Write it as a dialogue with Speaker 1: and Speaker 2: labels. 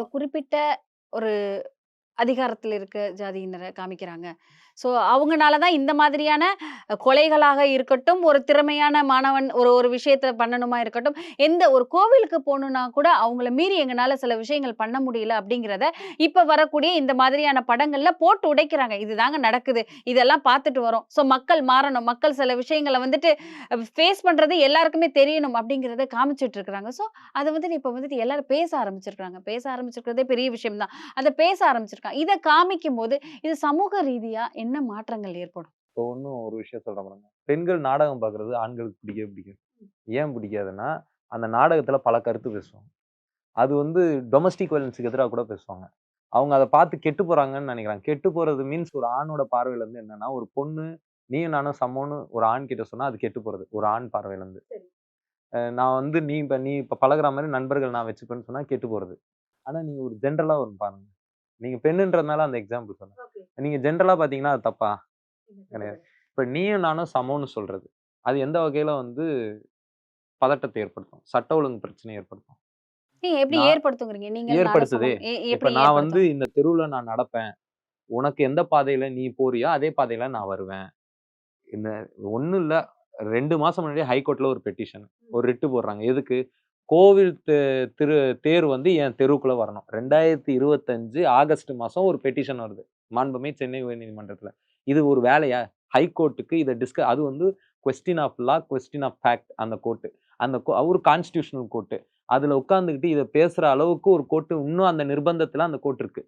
Speaker 1: இதுல குறிப்பிட்ட ஒரு அதிகாரத்துல இருக்க ஜாதியினர காமிக்கிறாங்க. ஸோ அவங்கனால தான் இந்த மாதிரியான கொலைகளாக இருக்கட்டும், ஒரு திறமையான மாணவன் ஒரு ஒரு விஷயத்த பண்ணணுமா இருக்கட்டும், எந்த ஒரு கோவிலுக்கு போணும்னா கூட அவங்கள மீறி எங்கனால சில விஷயங்கள் பண்ண முடியல அப்படிங்கிறத, இப்ப வரக்கூடிய இந்த மாதிரியான படங்கள்ல போட்டு உடைக்கிறாங்க. இதுதாங்க நடக்குது. இதெல்லாம் பார்த்துட்டு வரோம். ஸோ மக்கள் மாறணும். மக்கள் சில விஷயங்கள வந்துட்டு ஃபேஸ் பண்றது எல்லாருக்குமே தெரியணும் அப்படிங்கிறத காமிச்சுட்டு இருக்கிறாங்க. ஸோ அத வந்துட்டு இப்ப வந்துட்டு எல்லாரும் பேச ஆரம்பிச்சிருக்காங்க. பேச ஆரம்பிச்சிருக்கிறதே பெரிய விஷயம் தான். அத பேச ஆரம்பிச்சிருக்காங்க. இத காமிக்கும்போது, இது சமூக ரீதியா என்ன மாற்றங்கள் ஏற்படும்?
Speaker 2: இப்போ இன்னும் ஒரு விஷயம் சொல்றேன் பாருங்க. பெண்கள் நாடகம் பார்க்குறது ஆண்களுக்கு பிடிக்கவே பிடிக்காது. ஏன் பிடிக்காதுன்னா, அந்த நாடகத்துல பல கருத்து பேசுவாங்க. அது வந்து டொமஸ்டிக் வயலன்ஸ்க்கு எதிரா கூட பேசுவாங்க. அவங்க அத பார்த்து கெட்டு போறாங்கன்னு நெனைக்கிறாங்க. கெட்டு போறது மீன்ஸ் ஒரு ஆணோட பார்வையில இருந்து என்னன்னா, ஒரு பொண்ணு நீயும் நானும் சமம்னு ஒரு ஆண் கிட்ட சொன்னா அது கெட்டு போறது. ஒரு ஆண் பார்வையில இருந்து.
Speaker 1: சரி.
Speaker 2: நான் வந்து நீ இப்ப பழகுற மாரி நண்பர்கள் நான் வச்சுப்பேன்னு சொன்னா கெட்டு போறது. ஆனா நீங்க ஒரு ஜென்ரலா ஒண்ணு பாருங்க. நீங்க பெண்ணுன்றதுனால அந்த எக்ஸாம்பிள் சொன்னேன்.
Speaker 1: ஓகே.
Speaker 2: நீங்க ஜென்ரலா பார்த்தீங்கன்னா அது தப்பா? கிடையாது. இப்ப நீயும் நானும் சமம்னு சொல்றது. அது எந்த வகையில வந்து பதட்டத்தை ஏற்படுத்தும்? சட்ட ஒழுங்கு பிரச்சனைய ஏற்படுத்தும்.
Speaker 1: நீங்க எப்படி
Speaker 2: நான்
Speaker 1: ஏற்படுத்துங்கிறீங்க? நீங்கள் நானும்
Speaker 2: ஏற்படுத்துதே.
Speaker 1: சமம்.
Speaker 2: இப்ப
Speaker 1: எப்படி
Speaker 2: நான் வந்து
Speaker 1: ஏற்படுத்தும்?
Speaker 2: இந்த தெருவுல நான் நடப்பேன். உனக்கு எந்த பாதையில நீ போறியோ, அதே பாதையில நான் வருவேன். இந்த ஒண்ணும் இல்ல. 2 மாசம் முன்னாடி ஹைகோர்ட்ல ஒரு பெட்டிஷன். ஒரு ரிட் போடுறாங்க. எதுக்கு? கோவில் திரு தேர் வந்து என் தெருவுக்குள்ள வரணும். 2025 ஆகஸ்ட் மாசம் ஒரு பெட்டிஷன் வருது. மாண்புமிகு சென்னை உயர்நீதிமன்றத்துல. இது ஒரு வேலையா? ஹைகோர்ட்க்கு இத அது வந்து question of law, question of fact அந்த கோர்ட். அந்த ஒரு கான்ஸ்டிடியூஷனல் கோர்ட். அதுல உட்கார்ந்துகிட்டு இத பேசுற அளவுக்கு ஒரு கோர்ட் இன்னும் அந்த நிர்பந்தத்துல அந்த கோர்ட் இருக்கு.